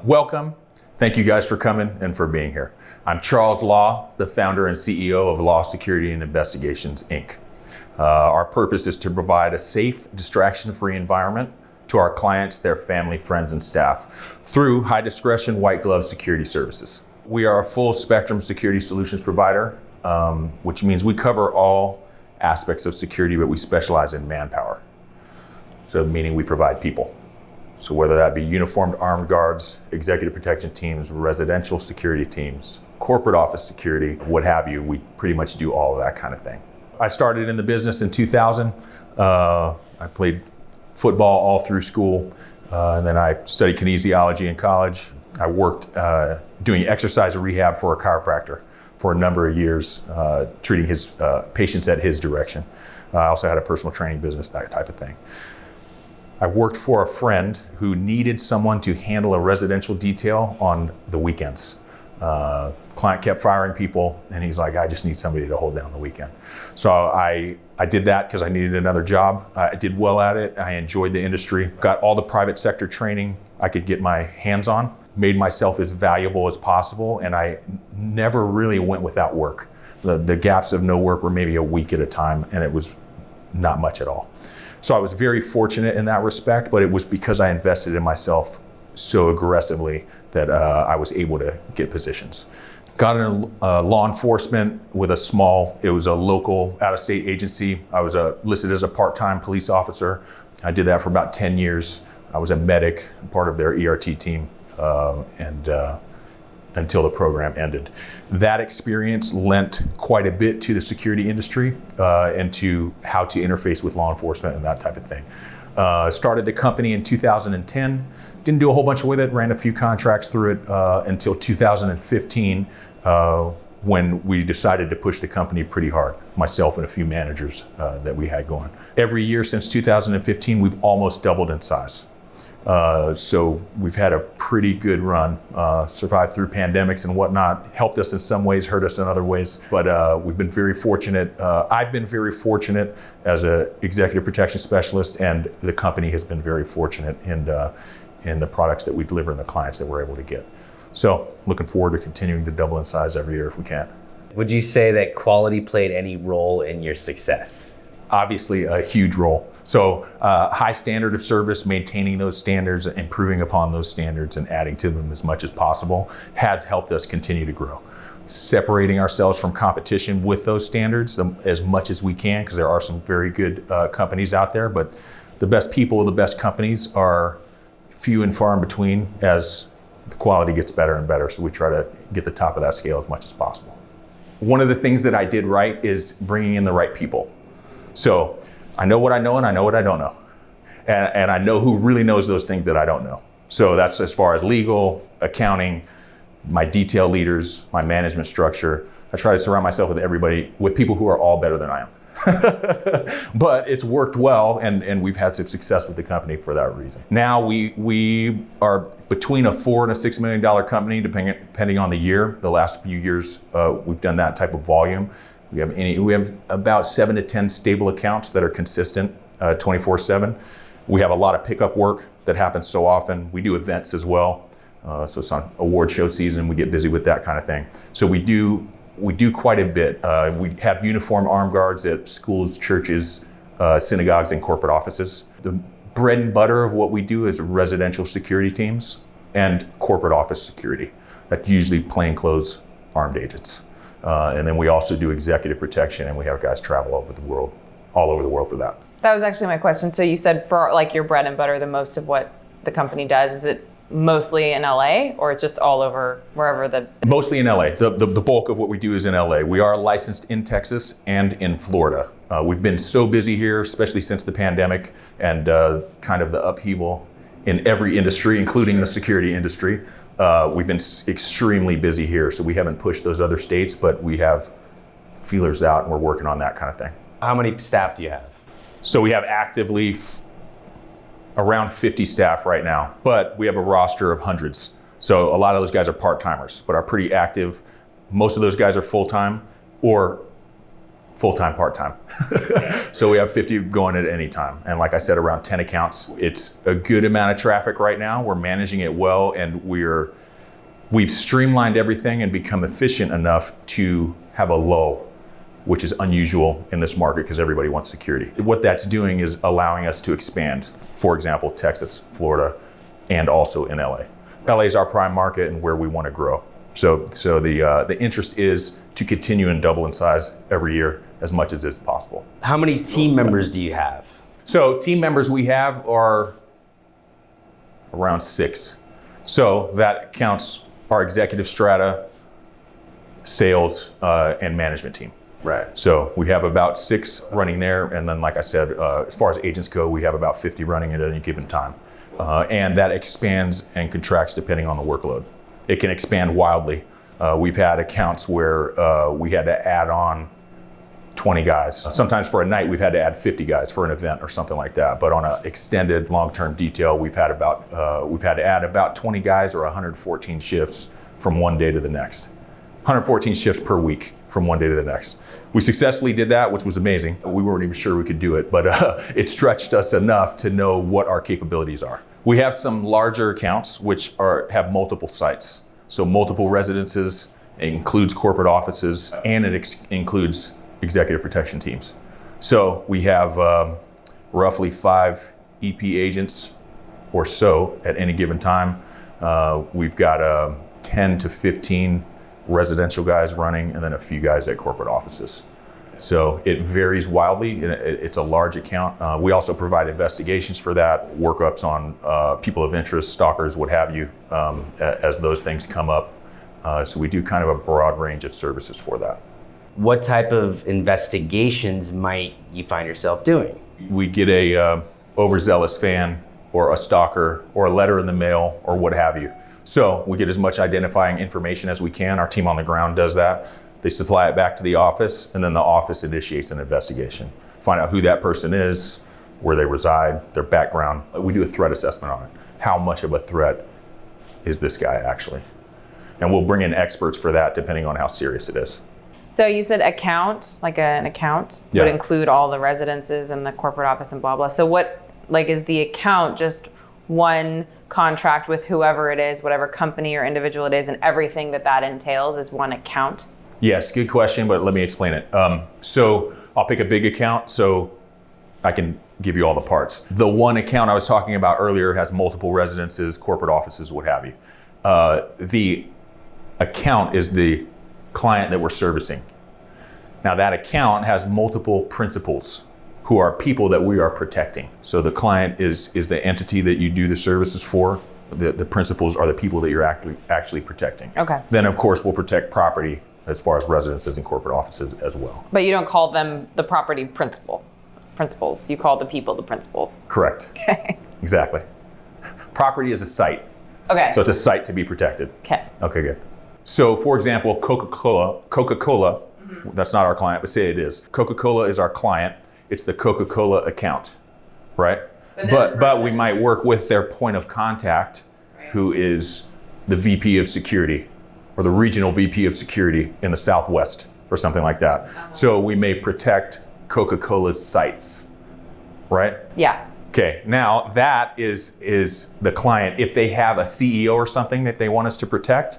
Welcome. Thank you guys for coming and for being here. I'm Charles Law, the founder and CEO of Law Security and Investigations, Inc. Our purpose is to provide a safe, distraction-free environment to our clients, their family, friends, and staff through high discretion, white glove security services. We are a full spectrum security solutions provider, which means we cover all aspects of security, but we specialize in manpower. So meaning we provide people. So whether that be uniformed armed guards, executive protection teams, residential security teams, corporate office security, what have you, we pretty much do all of that kind of thing. I started in the business in 2000. I played football all through school, and then I studied kinesiology in college. I worked doing exercise rehab for a chiropractor for a number of years, treating his patients at his direction. I also had a personal training business, that type of thing. I worked for a friend who needed someone to handle a residential detail on the weekends. Client kept firing people, and he's like, I just need somebody to hold down the weekend. So I did that because I needed another job. I did well at it. I enjoyed the industry. Got all the private sector training I could get my hands on, made myself as valuable as possible, and I never really went without work. The gaps of no work were maybe a week at a time, and it was not much at all. So I was very fortunate in that respect, but it was because I invested in myself so aggressively that I was able to get positions. Got in law enforcement with it was a local out-of-state agency. I was listed as a part-time police officer. I did that for about 10 years. I was a medic, part of their ERT team, until the program ended. That experience lent quite a bit to the security industry and to how to interface with law enforcement and that type of thing. Started the company in 2010, didn't do a whole bunch with it, ran a few contracts through it until 2015 when we decided to push the company pretty hard, myself and a few managers that we had going. Every year since 2015, we've almost doubled in size. So we've had a pretty good run, survived through pandemics and whatnot, helped us in some ways, hurt us in other ways, but we've been very fortunate. I've been very fortunate as an executive protection specialist, and the company has been very fortunate in the products that we deliver and the clients that we're able to get. So looking forward to continuing to double in size every year if we can. Would you say that quality played any role in your success? Obviously a huge role. So high standard of service, maintaining those standards, improving upon those standards and adding to them as much as possible has helped us continue to grow. Separating ourselves from competition with those standards as much as we can, because there are some very good companies out there, but the best people, the best companies are few and far in between as the quality gets better and better. So we try to get the top of that scale as much as possible. One of the things that I did right is bringing in the right people. So I know what I know and I know what I don't know. And I know who really knows those things that I don't know. So that's as far as legal, accounting, my detail leaders, my management structure. I try to surround myself with people who are all better than I am. But it's worked well, and we've had some success with the company for that reason. Now we are between a $4 and a $6 million company, depending on the year. The last few years, we've done that type of volume. We have about 7 to 10 stable accounts that are consistent 24/7. We have a lot of pickup work that happens so often. We do events as well. So it's on award show season. We get busy with that kind of thing. So we do quite a bit. We have uniformed armed guards at schools, churches, synagogues, and corporate offices. The bread and butter of what we do is residential security teams and corporate office security. That's usually plainclothes armed agents. And then we also do executive protection, and we have guys travel all over the world for that. That was actually my question. So you said for like your bread and butter, the most of what the company does, is it mostly in LA or it's just all over wherever the... Mostly in LA. The bulk of what we do is in LA. We are licensed in Texas and in Florida. We've been so busy here, especially since the pandemic and kind of the upheaval in every industry, including the security industry. We've been extremely busy here, so we haven't pushed those other states, but we have feelers out and we're working on that kind of thing. How many staff do you have? So we have actively around 50 staff right now, but we have a roster of hundreds. So a lot of those guys are part-timers, but are pretty active. Most of those guys are full-time or full-time, part-time. So we have 50 going at any time. And like I said, around 10 accounts. It's a good amount of traffic right now. We're managing it well, and we've streamlined everything and become efficient enough to have a lull, which is unusual in this market because everybody wants security. What that's doing is allowing us to expand, for example, Texas, Florida, and also in LA. LA is our prime market and where we want to grow. So the interest is to continue and double in size every year as much as is possible. How many team members do you have? So team members we have are around 6. So that counts our executive strata, sales, and management team. Right. So we have about 6 running there. And then, like I said, as far as agents go, we have about 50 running at any given time. And that expands and contracts depending on the workload. It can expand wildly. We've had accounts where we had to add on 20 guys. Sometimes for a night, we've had to add 50 guys for an event or something like that. But on an extended long-term detail, we've had to add about 20 guys or 114 shifts from one day to the next. 114 shifts per week from one day to the next. We successfully did that, which was amazing. We weren't even sure we could do it, but it stretched us enough to know what our capabilities are. We have some larger accounts which have multiple sites. So multiple residences, it includes corporate offices, and it includes executive protection teams. So we have roughly 5 EP agents or so at any given time. We've got 10 to 15 residential guys running, and then a few guys at corporate offices. So it varies wildly. It's a large account. We also provide investigations for that, workups on people of interest, stalkers, what have you, as those things come up. So we do kind of a broad range of services for that. What type of investigations might you find yourself doing? We get a overzealous fan or a stalker or a letter in the mail or what have you. So we get as much identifying information as we can. Our team on the ground does that. They supply it back to the office, and then the office initiates an investigation. Find out who that person is, where they reside, their background. We do a threat assessment on it. How much of a threat is this guy actually? And we'll bring in experts for that depending on how serious it is. So you said account, like an account would include all the residences and the corporate office and blah, blah. So what, like, is the account just one contract with whoever it is, whatever company or individual it is, and everything that entails is one account? Yes, good question, but let me explain it. So I'll pick a big account so I can give you all the parts. The one account I was talking about earlier has multiple residences, corporate offices, what have you. The account is the client that we're servicing. Now that account has multiple principals who are people that we are protecting. So the client is the entity that you do the services for. The principals are the people that you're actually protecting. Okay. Then of course we'll protect property as far as residences and corporate offices as well. But you don't call them the property principals. You call the people the principals. Correct. Okay. Exactly. Property is a site. Okay. So it's a site to be protected. Okay. Okay, good. So for example, Coca-Cola, that's not our client, but say it is. Coca-Cola is our client. It's the Coca-Cola account, right? But we might work with their point of contact, who is the VP of security or the regional VP of security in the Southwest or something like that. So we may protect Coca-Cola's sites, right? Yeah. Okay, now that is the client. If they have a CEO or something that they want us to protect,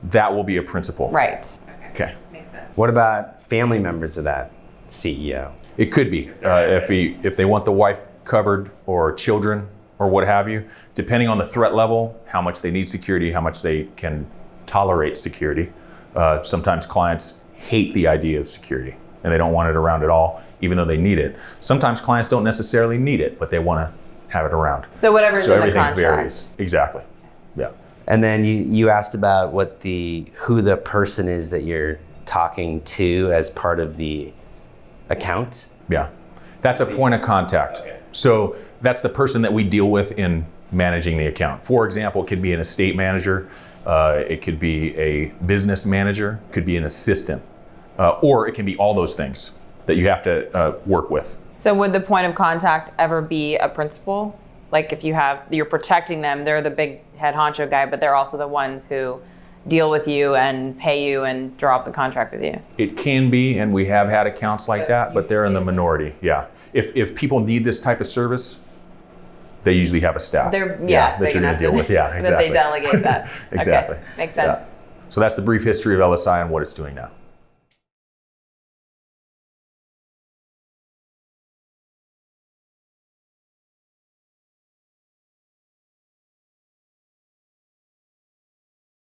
that will be a principal. Right. Okay. Makes sense. What about family members of that CEO? It could be if they want the wife covered or children or what have you, depending on the threat level, how much they need security, how much they can tolerate security. Sometimes clients hate the idea of security and they don't want it around at all, even though they need it. Sometimes clients don't necessarily need it, but they want to have it around. So whatever's in the everything contract. varies. Exactly. Yeah. And then you asked about who the person is that you're talking to as part of the account? Yeah. That's a point of contact. Okay. So that's the person that we deal with in managing the account. For example, it could be an estate manager, it could be a business manager, it could be an assistant, or it can be all those things that you have to work with. So would the point of contact ever be a principal? Like if you're protecting them, they're the big head honcho guy, but they're also the ones who deal with you and pay you and draw up the contract with you. It can be, and we have had accounts like that, but they're in the minority. Yeah. If people need this type of service, they usually have a staff. That you're going to deal with. Yeah, exactly. That they delegate that. Exactly. Okay. Makes sense. Yeah. So that's the brief history of LSI and what it's doing now.